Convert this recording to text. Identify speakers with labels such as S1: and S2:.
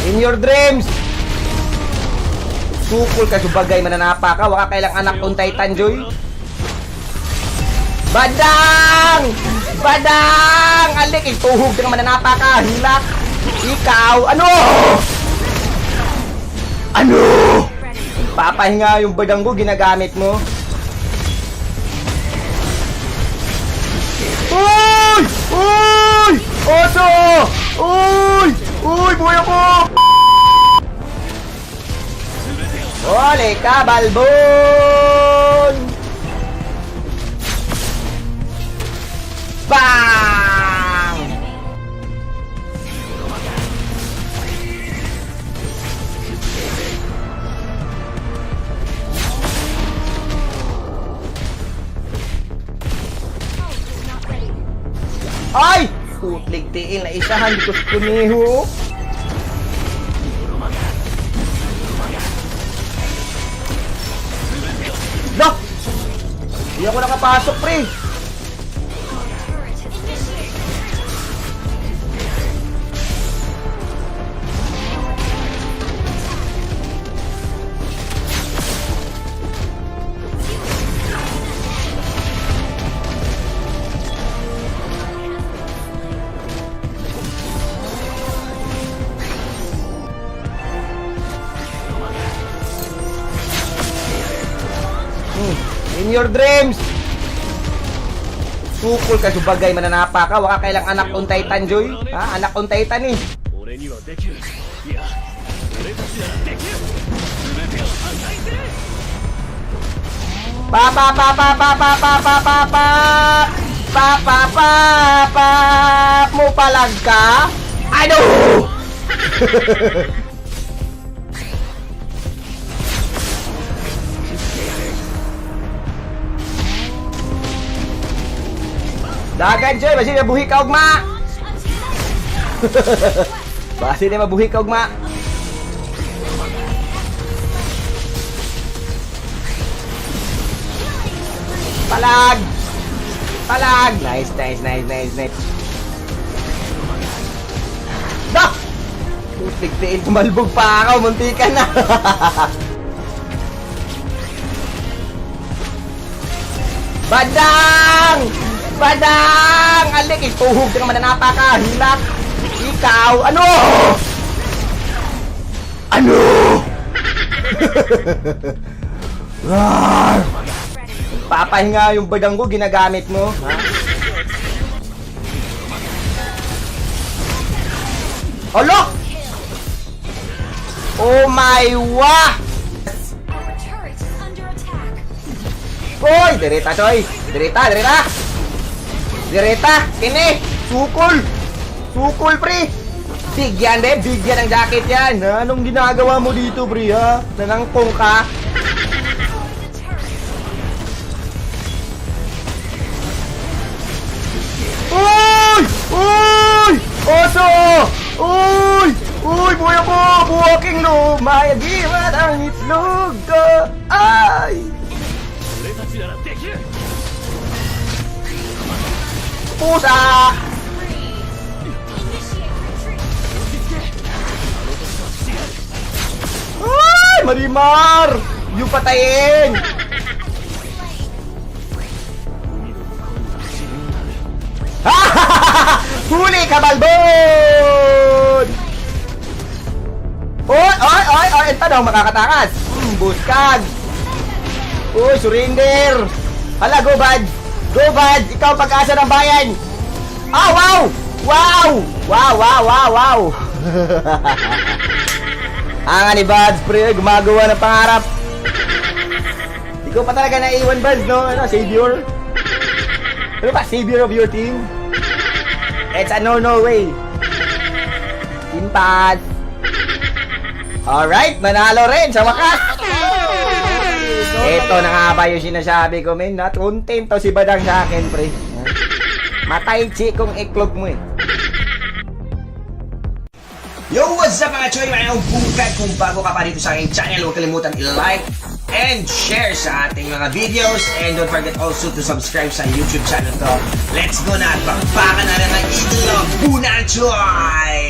S1: In your dreams! Sukol ka subagay, mananapa ka. Waka kailang anak on Titan, Joy. Badang! Badang! Alik, ituhog ka mananapa ka. Hilak. Ikaw, ano? Ano? Papahinga yung badang ko, ginagamit mo. Uy! Uy! Oso! Uy! Uy! Buhay ako! Ole ka, balbon! Bang! Ay! Putlig tiil na isahan di ko sa kuniho. No! Hindi ako nakapasok, pre. In your dreams! Sukol ka subagay, mananapa ka. Waka kailang anak on Titan, Joy. Ha? Anak on Titan eh. Pa pa pa pa pa pa pa pa pa pa pa pa pa pa mo palag ka? Ano? Dagan, Joy, basi na buhi ka, ugma. Basi na mabuhi ka, ugma. Palag! Palag! Nice, nice, nice, nice, nice. Dah! Putik-tiin, tumalbog pa ako, muntikan na. Badang! Badang! Alik, ituhog ka mananapa ka. Hilak. Ikaw, ano? Ano? Papahinga yung badang ko, ginagamit mo. Ha? Alo! Oh my wah! Hoy, direta, Choy. Direta, direta. Direta, kini, sukol! Sukol, pre! Bigyan, de, bigyan ng jacket yan! Anong ginagawa mo dito, pre, ha? Nanangkong ka? Uy! Uy! Oso! Uy! Uy, buhay ako! Buwaking lumayagiwan ang itlog ko! Ay! Pusa! Ay! Marimar! Yung patayin! Huli ka, balbon! Oy! Oy! Oy! Oy! Ito daw makakatakas! Buskag! Uy! Surrender! Hala, go bad! Go bad! Ikaw pag-asa ng bayan! Ah! Wow! Wow! Wow! Wow! Wow! Wow! Ang ni Buds, pre, gumagawa ng pangarap. Ikaw pa talaga naiwan, Buds, no? Ano, savior? Ano ba, savior of your team? It's a no way. Team Pads. Alright, manalo rin sa wakas. Ito na nga ba yung sinasabi ko, men? Kontento si Badang sa akin, pre. Matay kong iklog mo eh. Yo, what's up mga choy? Mayroong bungkad. Kung bago ka pa dito sa aking channel, huwag kalimutan i-like and share sa ating mga videos. And don't forget also to subscribe sa YouTube channel to. Let's go na at bakbakan na ng idolo, Buna Choy!